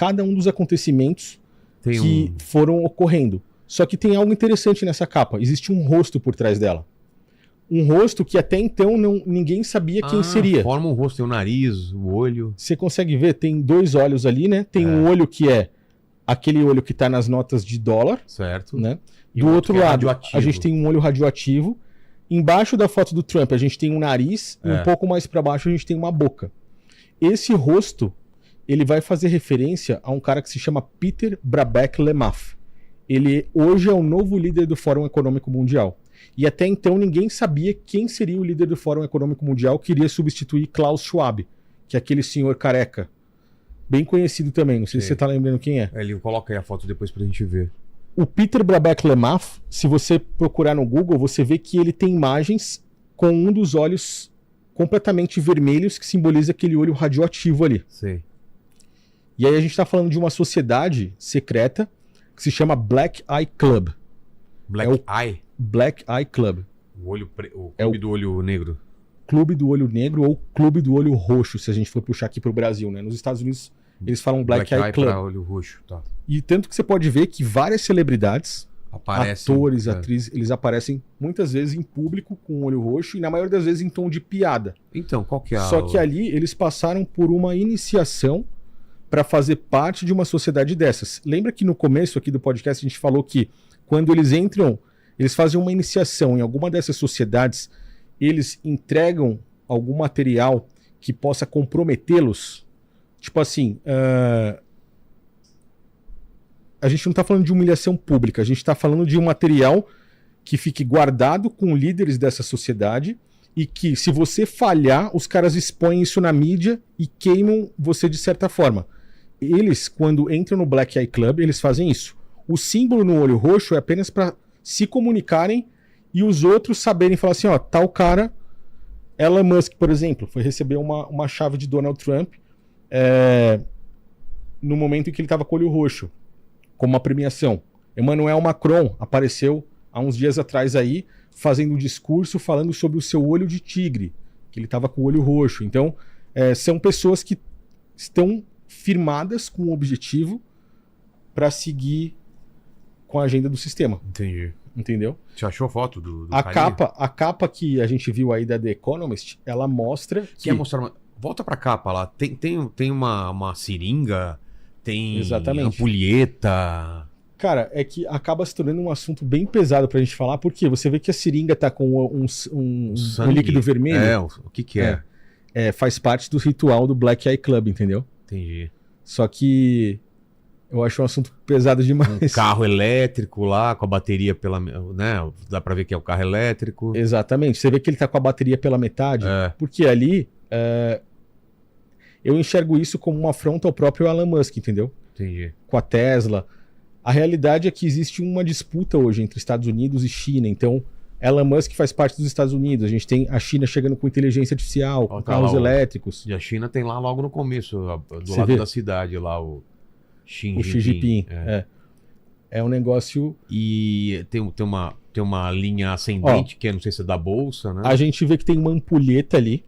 cada um dos acontecimentos Tem que foram ocorrendo. Só que tem algo interessante nessa capa. Existe um rosto por trás dela. Um rosto que até então ninguém sabia quem seria. Forma um rosto, tem o nariz, o olho. Você consegue ver? Tem 2 olhos ali, né? Tem um olho que é aquele olho que tá nas notas de dólar. Certo. Né? E Do outro lado, radioativo. a gente tem um olho radioativo. Embaixo da foto do Trump, a gente tem um nariz. E um pouco mais para baixo, a gente tem uma boca. Esse rosto, ele vai fazer referência a um cara que se chama Peter Brabeck-Lemaf. Ele hoje é o novo líder do Fórum Econômico Mundial. E até então ninguém sabia quem seria o líder do Fórum Econômico Mundial que iria substituir Klaus Schwab, que é aquele senhor careca. Bem conhecido também, não sei se você tá lembrando quem é. Ele coloca aí a foto depois pra gente ver. O Peter Brabeck-Lemaf, se você procurar no Google, você vê que ele tem imagens com um dos olhos completamente vermelhos que simboliza aquele olho radioativo ali. Sei. E aí a gente tá falando de uma sociedade secreta que se chama Black Eye Club. Black Eye? Black Eye Club. O clube do olho negro. Clube do olho negro ou clube do olho roxo, se a gente for puxar aqui pro Brasil, né? Nos Estados Unidos eles falam Black Eye Club. Pra olho roxo, tá. E tanto que você pode ver que várias celebridades, atores, atrizes, eles aparecem muitas vezes em público com o olho roxo e na maioria das vezes em tom de piada. Então, qual que é Só que ali eles passaram por uma iniciação para fazer parte de uma sociedade dessas. Lembra que no começo aqui do podcast a gente falou que quando eles entram, eles fazem uma iniciação em alguma dessas sociedades, eles entregam algum material que possa comprometê-los. Tipo assim, a gente não está falando de humilhação pública, a gente está falando de um material que fique guardado com líderes dessa sociedade e que, se você falhar, os caras expõem isso na mídia e queimam você de certa forma. Eles, quando entram no Black Eye Club, eles fazem isso. O símbolo no olho roxo é apenas para se comunicarem e os outros saberem falar assim, ó, tal cara, Elon Musk, por exemplo, foi receber uma chave de Donald Trump no momento em que ele estava com o olho roxo, como uma premiação. Emmanuel Macron apareceu há uns dias atrás aí, fazendo um discurso falando sobre o seu olho de tigre, que ele estava com o olho roxo. Então, são pessoas que estão firmadas com o objetivo para seguir com a agenda do sistema. Entendi. Entendeu? Você achou a foto do a capa que a gente viu aí da The Economist, ela mostra que... Quer mostrar uma... Volta pra capa lá. Tem uma seringa, tem ampulheta... Cara, é que acaba se tornando um assunto bem pesado pra gente falar, porque você vê que a seringa tá com um líquido vermelho. O que é? Faz parte do ritual do Black Eye Club, entendeu? Entendi. Só que eu acho um assunto pesado demais. Um carro elétrico lá, com a bateria pela... né? Dá pra ver que é o carro elétrico. Exatamente. Você vê que ele tá com a bateria pela metade, porque ali eu enxergo isso como uma afronta ao próprio Elon Musk, entendeu? Entendi. Com a Tesla. A realidade é que existe uma disputa hoje entre Estados Unidos e China. Então, Elon Musk faz parte dos Estados Unidos. A gente tem a China chegando com inteligência artificial, com carros elétricos. E a China tem lá logo no começo, do lado da cidade, lá o Xi Jinping. É um negócio... E tem uma linha ascendente, que não sei se é da bolsa, né? A gente vê que tem uma ampulheta ali,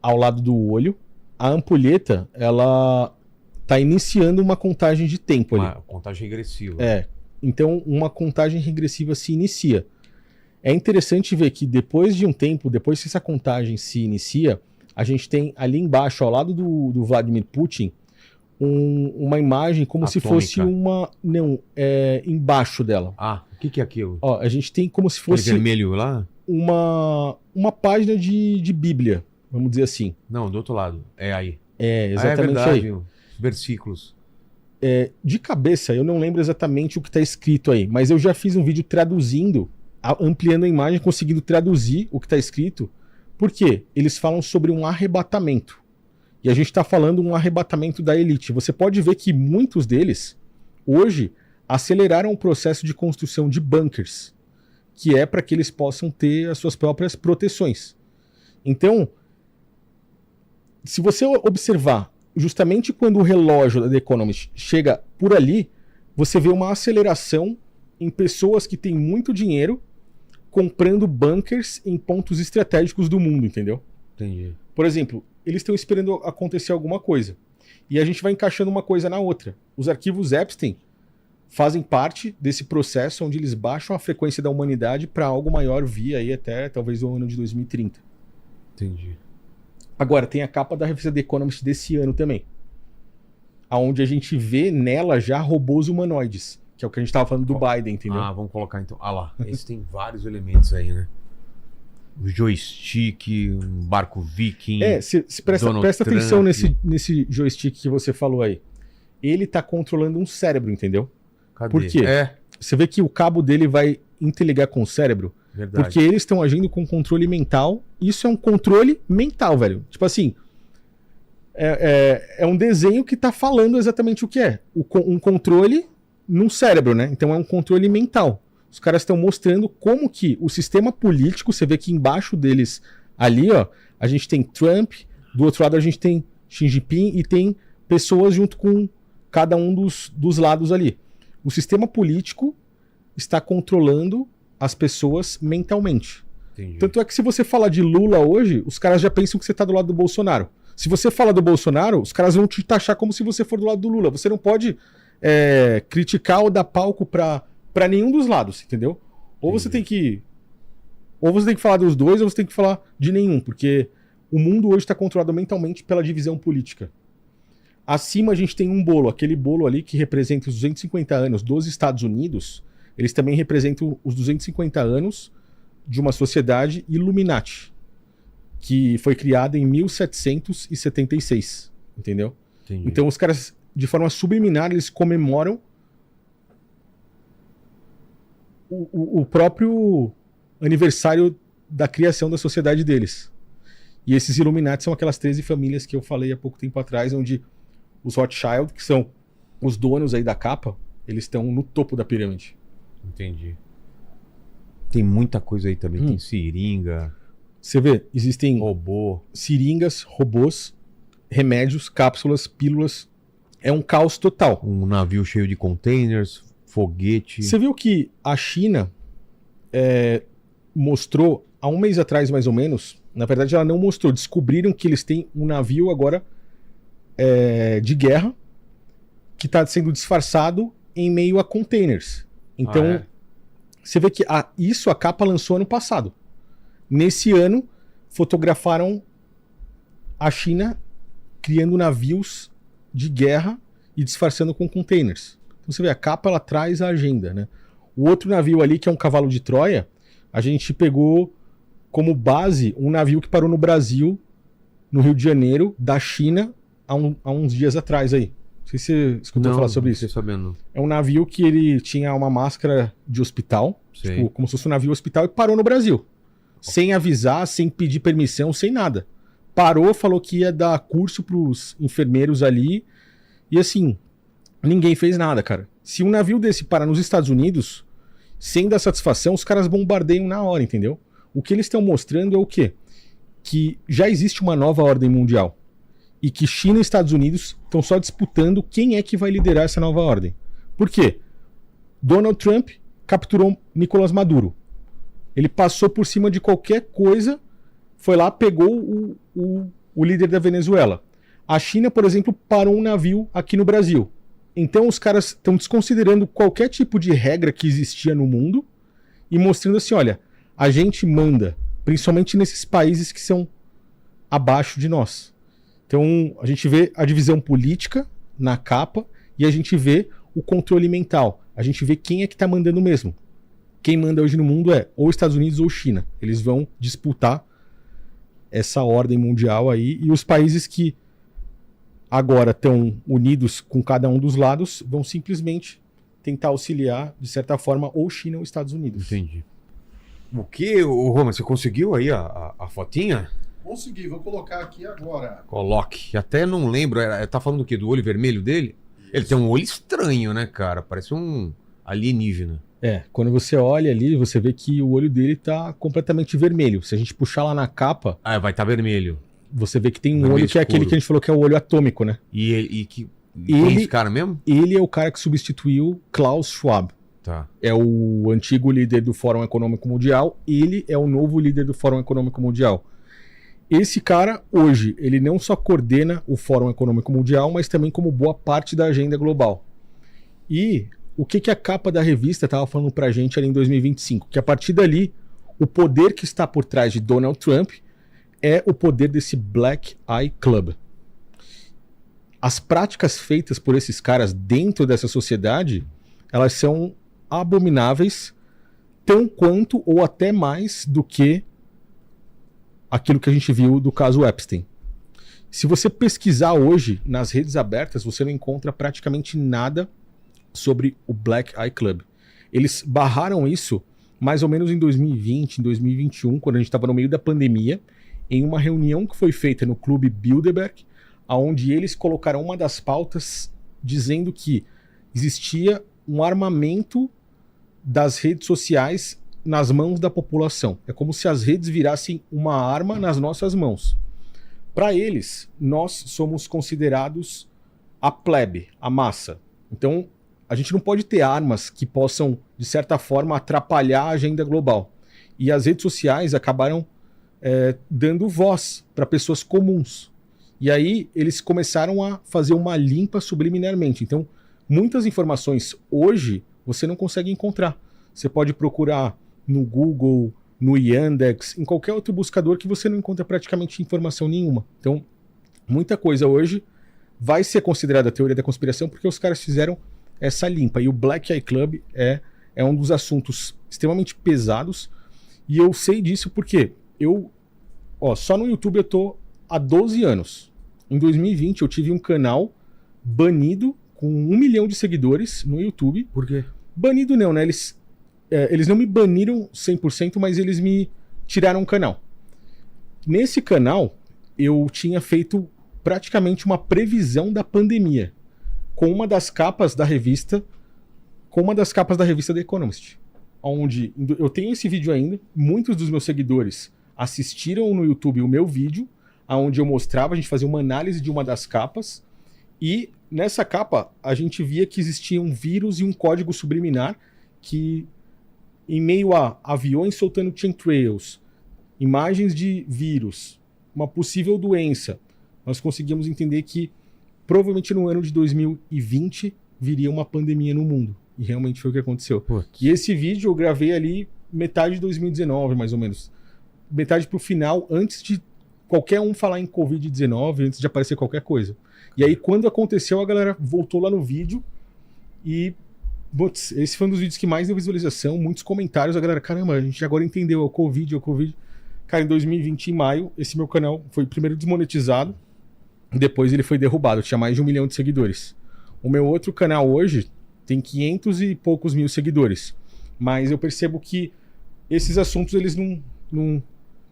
ao lado do olho. A ampulheta, ela... tá iniciando uma contagem de tempo ali. Uma contagem regressiva. Então uma contagem regressiva se inicia. É interessante ver que depois de um tempo, depois que essa contagem se inicia, a gente tem ali embaixo, ao lado do Vladimir Putin, uma imagem como atômica. Se fosse uma... Não, embaixo dela. O que é aquilo? Ó, a gente tem como se fosse... vermelho lá? Uma página de Bíblia, vamos dizer assim. Não, do outro lado. É aí. Exatamente verdade. aí. Versículos. De cabeça, eu não lembro exatamente o que está escrito aí, mas eu já fiz um vídeo traduzindo, ampliando a imagem, conseguindo traduzir o que está escrito, porque eles falam sobre um arrebatamento. E a gente está falando um arrebatamento da elite. Você pode ver que muitos deles, hoje, aceleraram o processo de construção de bunkers, que é para que eles possam ter as suas próprias proteções. Então, se você observar, justamente quando o relógio da The Economist chega por ali, você vê uma aceleração em pessoas que têm muito dinheiro comprando bunkers em pontos estratégicos do mundo, entendeu? Entendi. Por exemplo, eles estão esperando acontecer alguma coisa. E a gente vai encaixando uma coisa na outra. Os arquivos Epstein fazem parte desse processo onde eles baixam a frequência da humanidade para algo maior vir aí até talvez o ano de 2030. Entendi. Agora, tem a capa da revista The Economist desse ano também, onde a gente vê nela já robôs humanoides, que é o que a gente estava falando do Biden, entendeu? Ah, vamos colocar então. Ah lá, esse tem vários elementos aí, né? O joystick, um barco viking. Se presta atenção nesse joystick que você falou aí. Ele tá controlando um cérebro, entendeu? Cadê? Por quê? Você vê que o cabo dele vai interligar com o cérebro. Verdade. Porque eles estão agindo com controle mental. Isso é um controle mental, velho. Tipo assim, é um desenho que tá falando exatamente o que é. Um controle num cérebro, né? Então é um controle mental. Os caras estão mostrando como que o sistema político, você vê que embaixo deles, ali, ó, a gente tem Trump, do outro lado a gente tem Xi Jinping e tem pessoas junto com cada um dos lados ali. O sistema político está controlando as pessoas mentalmente. Entendi. Tanto é que se você falar de Lula hoje, os caras já pensam que você está do lado do Bolsonaro. Se você fala do Bolsonaro, os caras vão te taxar como se você for do lado do Lula. Você não pode criticar ou dar palco para nenhum dos lados, entendeu? Ou você tem que falar dos dois, ou você tem que falar de nenhum, porque o mundo hoje está controlado mentalmente pela divisão política. Acima a gente tem um bolo, aquele bolo ali que representa os 250 anos dos Estados Unidos, eles também representam os 250 anos de uma sociedade Illuminati, que foi criada em 1776, entendeu? Entendi. Então os caras, de forma subliminar, eles comemoram o próprio aniversário da criação da sociedade deles. E esses Illuminati são aquelas 13 famílias que eu falei há pouco tempo atrás, onde os Rothschild, que são os donos aí da capa, eles estão no topo da pirâmide. Entendi. Tem muita coisa aí também. Tem seringa. Você vê, existem robô, seringas, robôs, remédios, cápsulas, pílulas. É um caos total. Um navio cheio de containers, foguete. Você viu que a China mostrou há um mês atrás, mais ou menos. Na verdade, ela não mostrou. Descobriram que eles têm um navio agora de guerra que está sendo disfarçado em meio a containers. Então, você vê que isso a capa lançou ano passado. Nesse ano, fotografaram a China criando navios de guerra e disfarçando com containers. Então você vê, a capa ela traz a agenda, né? O outro navio ali, que é um cavalo de Troia, a gente pegou como base um navio que parou no Brasil, no Rio de Janeiro, da China, há uns dias atrás aí. Não sei se você escutou falar sobre isso. Não sei sabendo. É um navio que ele tinha uma máscara de hospital, tipo, como se fosse um navio hospital, e parou no Brasil. Sem avisar, sem pedir permissão, sem nada. Parou, falou que ia dar curso pros enfermeiros ali. E assim, ninguém fez nada, cara. Se um navio desse parar nos Estados Unidos, sem dar satisfação, os caras bombardeiam na hora, entendeu? O que eles estão mostrando é o quê? Que já existe uma nova ordem mundial. E que China e Estados Unidos estão só disputando quem é que vai liderar essa nova ordem. Por quê? Donald Trump capturou Nicolás Maduro. Ele passou por cima de qualquer coisa, foi lá, pegou o líder da Venezuela. A China, por exemplo, parou um navio aqui no Brasil. Então os caras estão desconsiderando qualquer tipo de regra que existia no mundo e mostrando assim, olha, a gente manda, principalmente nesses países que são abaixo de nós. Então a gente vê a divisão política na capa e a gente vê o controle mental. A gente vê quem é que está mandando mesmo. Quem manda hoje no mundo é ou Estados Unidos ou China. Eles vão disputar essa ordem mundial aí. E os países que agora estão unidos com cada um dos lados vão simplesmente tentar auxiliar, de certa forma, ou China ou Estados Unidos. Entendi. O que, Roma, você conseguiu aí a fotinha? Consegui, vou colocar aqui agora. Coloque. Até não lembro, tá falando do quê? Do olho vermelho dele? Isso. Ele tem um olho estranho, né, cara? Parece um alienígena. Quando você olha ali, você vê que o olho dele tá completamente vermelho. Se a gente puxar lá na capa... vai estar vermelho. Você vê que tem um olho que é aquele que a gente falou que é o olho atômico, né? E quem é esse cara mesmo? Ele é o cara que substituiu Klaus Schwab. Tá. É o antigo líder do Fórum Econômico Mundial. Ele é o novo líder do Fórum Econômico Mundial. Esse cara, hoje, ele não só coordena o Fórum Econômico Mundial, mas também como boa parte da agenda global. E o que a capa da revista estava falando pra gente ali em 2025? Que a partir dali, o poder que está por trás de Donald Trump é o poder desse Black Eye Club. As práticas feitas por esses caras dentro dessa sociedade, elas são abomináveis, tão quanto ou até mais do que aquilo que a gente viu do caso Epstein. Se você pesquisar hoje nas redes abertas, você não encontra praticamente nada sobre o Black Eye Club. Eles barraram isso mais ou menos em 2020, em 2021, quando a gente estava no meio da pandemia, em uma reunião que foi feita no Clube Bilderberg, onde eles colocaram uma das pautas dizendo que existia um armamento das redes sociais nas mãos da população. É como se as redes virassem uma arma nas nossas mãos. Para eles, nós somos considerados a plebe, a massa. Então, a gente não pode ter armas que possam, de certa forma, atrapalhar a agenda global. E as redes sociais acabaram dando voz para pessoas comuns. E aí eles começaram a fazer uma limpa subliminarmente. Então, muitas informações hoje você não consegue encontrar. Você pode procurar no Google, no Yandex, em qualquer outro buscador que você não encontra praticamente informação nenhuma. Então, muita coisa hoje vai ser considerada teoria da conspiração porque os caras fizeram essa limpa. E o Black Eye Club é um dos assuntos extremamente pesados. E eu sei disso porque só no YouTube eu tô há 12 anos. Em 2020 eu tive um canal banido com 1 milhão de seguidores no YouTube. Por quê? Banido não, né? Eles não me baniram 100%, mas eles me tiraram o canal. Nesse canal, eu tinha feito praticamente uma previsão da pandemia com uma das capas da revista The Economist. Onde eu tenho esse vídeo ainda, muitos dos meus seguidores assistiram no YouTube o meu vídeo, onde eu mostrava, a gente fazia uma análise de uma das capas, e nessa capa a gente via que existia um vírus e um código subliminar que, em meio a aviões soltando chemtrails, imagens de vírus, uma possível doença, nós conseguimos entender que provavelmente no ano de 2020 viria uma pandemia no mundo. E realmente foi o que aconteceu. Putz. E esse vídeo eu gravei ali metade de 2019, mais ou menos. Metade pro final, antes de qualquer um falar em Covid-19, antes de aparecer qualquer coisa. E aí, quando aconteceu, a galera voltou lá no vídeo e... Putz, esse foi um dos vídeos que mais deu visualização, muitos comentários, a galera, caramba, a gente agora entendeu, é o Covid. Cara, em 2020, em maio, esse meu canal foi primeiro desmonetizado, depois ele foi derrubado, tinha mais de 1 milhão de seguidores. O meu outro canal hoje tem 500 e poucos mil seguidores, mas eu percebo que esses assuntos, eles não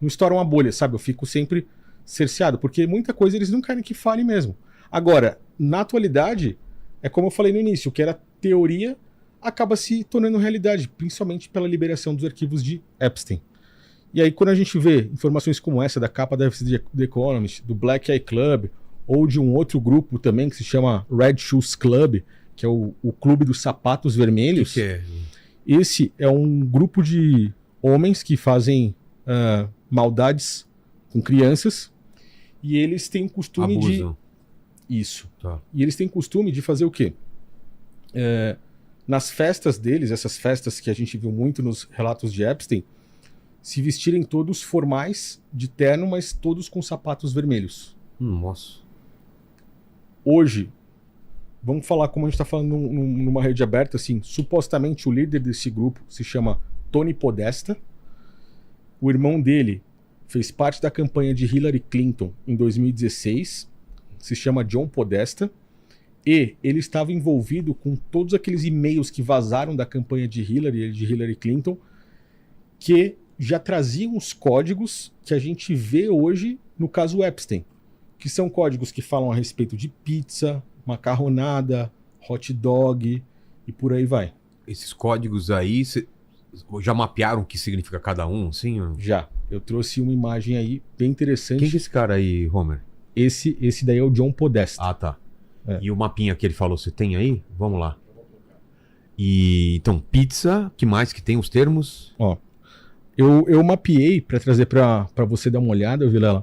estouram a bolha, sabe? Eu fico sempre cerceado, porque muita coisa eles não querem que fale mesmo. Agora, na atualidade, é como eu falei no início, que era teoria acaba se tornando realidade, principalmente pela liberação dos arquivos de Epstein. E aí, quando a gente vê informações como essa da capa da revista The Economist, do Black Eye Club, ou de um outro grupo também que se chama Red Shoes Club, que é o clube dos sapatos vermelhos. O que é? Esse é um grupo de homens que fazem maldades com crianças e eles têm o costume Abusam. Isso. Tá. E eles têm costume de fazer o quê? Nas festas deles, essas festas que a gente viu muito nos relatos de Epstein, se vestirem todos formais, de terno, mas todos com sapatos vermelhos. Nossa. Hoje, vamos falar como a gente está falando numa rede aberta, assim, supostamente o líder desse grupo se chama Tony Podesta. O irmão dele fez parte da campanha de Hillary Clinton em 2016, se chama John Podesta. E ele estava envolvido com todos aqueles e-mails que vazaram da campanha de Hillary Clinton, que já traziam os códigos que a gente vê hoje no caso Epstein, que são códigos que falam a respeito de pizza, macarronada, hot dog e por aí vai. Esses códigos aí, já mapearam o que significa cada um, sim? Já. Eu trouxe uma imagem aí bem interessante. Quem que é esse cara aí, Homer? Esse daí é o John Podesta. Ah, tá. E o mapinha que ele falou, você tem aí? Vamos lá. E então, pizza, que mais que tem os termos? Ó, eu mapeei para trazer para você dar uma olhada, Vilela.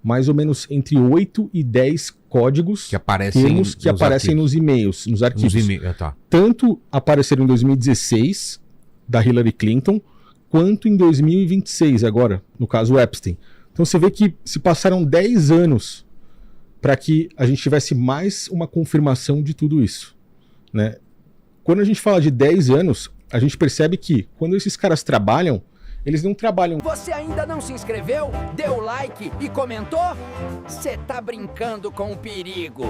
mais ou menos entre 8 e 10 códigos Que aparecem, termos que aparecem nos e-mails, nos arquivos. Tá. Tanto apareceram em 2016, da Hillary Clinton, quanto em 2026 agora, no caso Epstein. Então você vê que se passaram 10 anos para que a gente tivesse mais uma confirmação de tudo isso, né? Quando a gente fala de 10 anos, a gente percebe que quando esses caras trabalham, eles não trabalham... Você ainda não se inscreveu? Deu like e comentou? Você tá brincando com o perigo.